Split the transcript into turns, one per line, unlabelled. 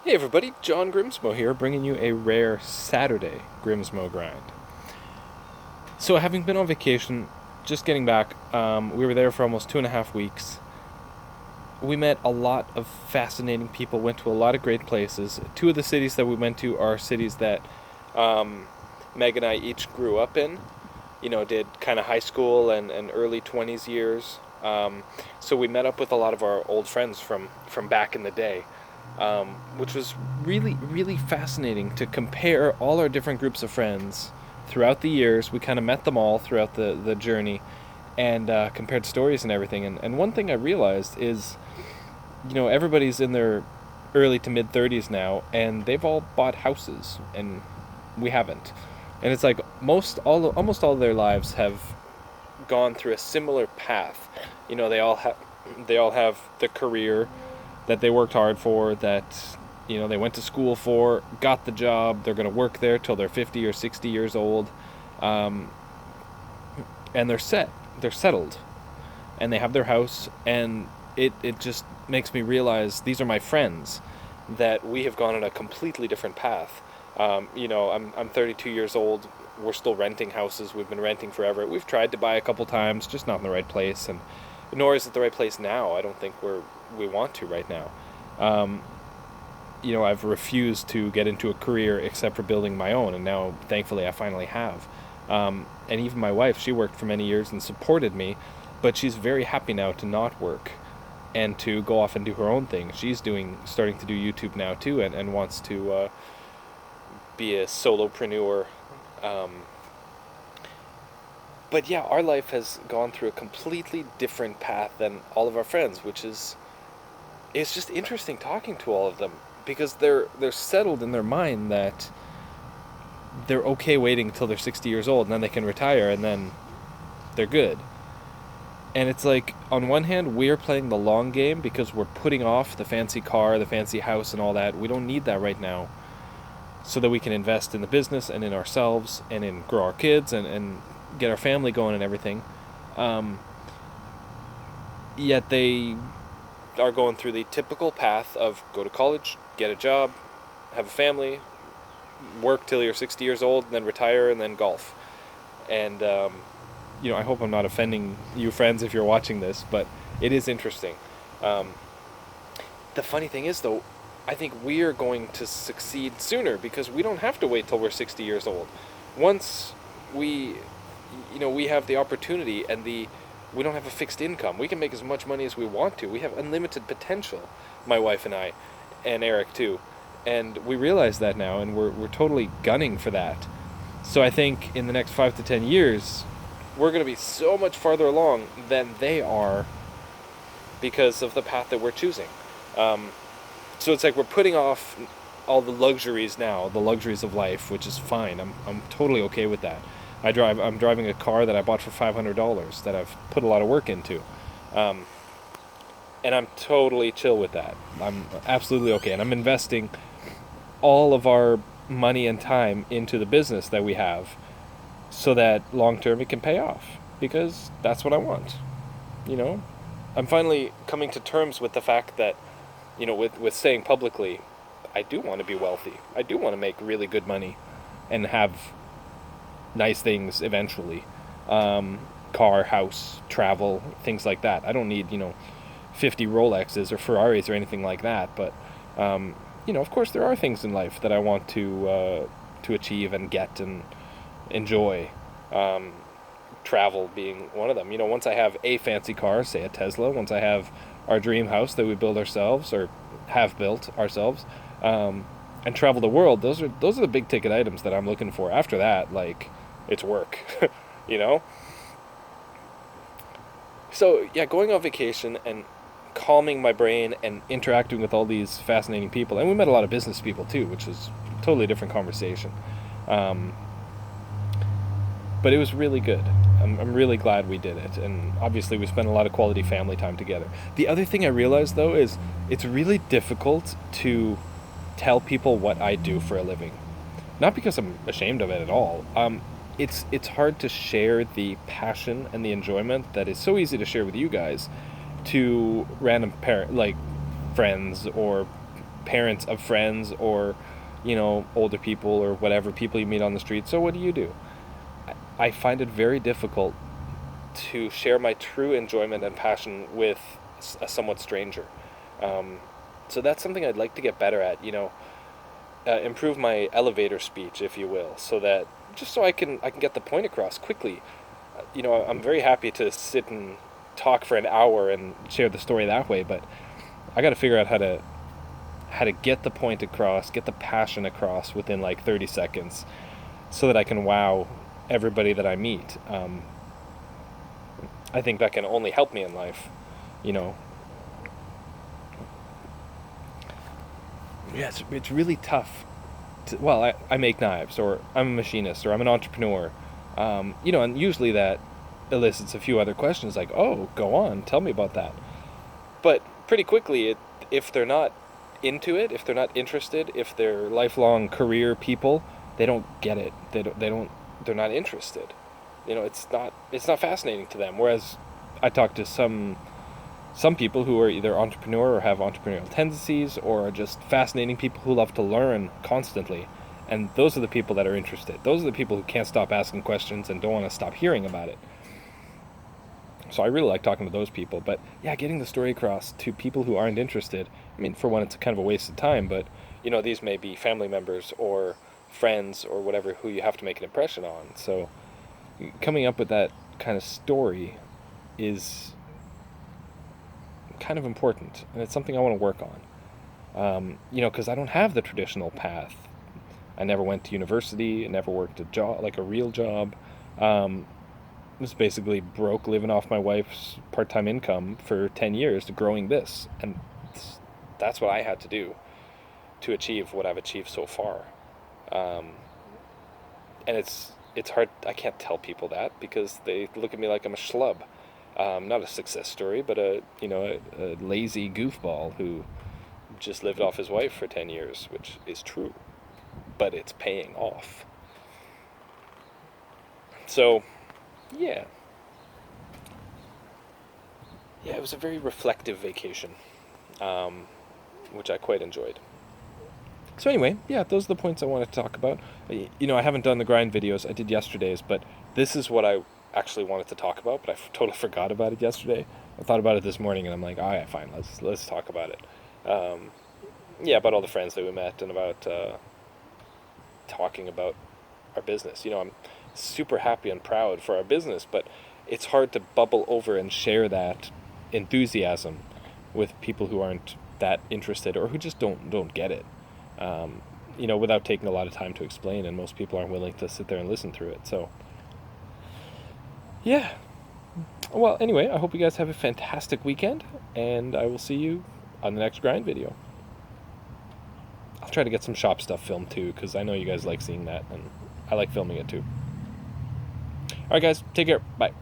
Hey everybody, John Grimsmo here, bringing you a rare Saturday Grimsmo Grind. So, having been on vacation, just getting back, we were there for almost 2.5 weeks. We met a lot of fascinating people, went to a lot of great places. Two of the cities that we went to are cities that um, Meg and I each grew up in, did kind of high school and early 20s years. So we met up with a lot of our old friends from back in the day, which was really, really fascinating to compare all our different groups of friends throughout the years. We kind of met them all throughout the journey and compared stories and everything. And one thing I realized is, everybody's in their early to mid 30s now, and they've all bought houses, and we haven't. And it's like almost all of their lives have gone through a similar path. They all have the career that they worked hard for, that they went to school for, got the job. They're going to work there till they're 50 or 60 years old, um, and they're settled, and they have their house. And it just makes me realize these are my friends, that we have gone on a completely different path. I'm 32 years old. We're still renting houses. We've been renting forever. We've tried to buy a couple times, just not in the right place, and nor is it the right place now. I don't think we want to right now. Um, I've refused to get into a career except for building my own, and now, thankfully, I finally have. And even my wife, she worked for many years and supported me, but she's very happy now to not work and to go off and do her own thing. She's starting to do YouTube now too, and wants to be a solopreneur. Um, but yeah, our life has gone through a completely different path than all of our friends, which is it's just interesting talking to all of them, because they're settled in their mind that they're okay waiting until they're 60 years old, and then they can retire, and then they're good. And it's like, on one hand, we're playing the long game because we're putting off the fancy car, the fancy house, and all that. We don't need that right now, so that we can invest in the business and in ourselves and in grow our kids and get our family going and everything. Um, Yet they are going through the typical path of go to college, get a job, have a family, work till you're 60 years old, and then retire, and then golf. And I hope I'm not offending you friends if you're watching this, but it is interesting. Um, the funny thing is, though, I think we are going to succeed sooner because we don't have to wait till we're 60 years old. Once we, we have the opportunity, and we don't have a fixed income. We can make as much money as we want to. We have unlimited potential, my wife and I, and Eric too. And we realize that now, and we're totally gunning for that. So I think in the next 5 to 10 years, we're going to be so much farther along than they are because of the path that we're choosing. Um, so it's like we're putting off all the luxuries now, the luxuries of life, which is fine. I'm totally okay with that. I'm driving a car that I bought for $500 that I've put a lot of work into, um, and I'm totally chill with that. I'm absolutely okay, and I'm investing all of our money and time into the business that we have, so that long term it can pay off, because that's what I want. You know, I'm finally coming to terms with the fact that, with saying publicly, I do want to be wealthy. I do want to make really good money and have nice things eventually. Car, house, travel, things like that. I don't need, 50 Rolexes or Ferraris or anything like that, but, of course there are things in life that I want to achieve and get and enjoy. Um, Travel being one of them. Once I have a fancy car, say a Tesla, once I have our dream house that we build ourselves or have built ourselves, and travel the world, those are the big ticket items that I'm looking for. After that, like, it's work, you know? So, yeah, going on vacation and calming my brain and interacting with all these fascinating people. And we met a lot of business people too, which was a totally different conversation. Um, but it was really good. I'm really glad we did it. And obviously, we spent a lot of quality family time together. The other thing I realized, though, is it's really difficult to tell people what I do for a living. Not because I'm ashamed of it at all. It's hard to share the passion and the enjoyment that is so easy to share with you guys to random friends or parents of friends or, older people or whatever, people you meet on the street. So what do? I find it very difficult to share my true enjoyment and passion with a somewhat stranger. So that's something I'd like to get better at, improve my elevator speech, if you will, so that just so I can get the point across quickly. I'm very happy to sit and talk for an hour and share the story that way, but I got to figure out how to get the point across, get the passion across within like 30 seconds, so that I can wow everybody that I meet. I think that can only help me in life, you know. Yeah, it's really tough. I make knives, or I'm a machinist, or I'm an entrepreneur. And usually that elicits a few other questions like, oh, go on, tell me about that. But pretty quickly, if they're not into it, if they're not interested, if they're lifelong career people, they don't get it. They're not interested. It's not fascinating to them. Whereas I talk to some people who are either entrepreneur or have entrepreneurial tendencies, or are just fascinating people who love to learn constantly. And those are the people that are interested. Those are the people who can't stop asking questions and don't want to stop hearing about it. So I really like talking to those people. But yeah, getting the story across to people who aren't interested, I mean, for one, it's kind of a waste of time, but these may be family members or friends or whatever who you have to make an impression on. So coming up with that kind of story is kind of important, and it's something I want to work on. Because I don't have the traditional path. I never went to university. I never worked a job, like a real job. Was basically broke, living off my wife's part-time income for 10 years, growing this, and that's what I had to do to achieve what I've achieved so far. And it's hard. I can't tell people that because they look at me like I'm a schlub. Not a success story, but a lazy goofball who just lived off his wife for 10 years, which is true, but it's paying off. So, yeah, it was a very reflective vacation, which I quite enjoyed. So anyway, yeah, those are the points I wanted to talk about. I haven't done the grind videos. I did yesterday's, but this is what I actually wanted to talk about, but I totally forgot about it yesterday. I thought about it this morning, and I'm like, all right, fine, let's talk about it. About all the friends that we met, and about talking about our business. I'm super happy and proud for our business, but it's hard to bubble over and share that enthusiasm with people who aren't that interested or who just don't get it. Without taking a lot of time to explain, and most people aren't willing to sit there and listen through it. So, yeah. Well, anyway, I hope you guys have a fantastic weekend, and I will see you on the next grind video. I'll try to get some shop stuff filmed too, because I know you guys like seeing that, and I like filming it too. Alright guys, take care. Bye.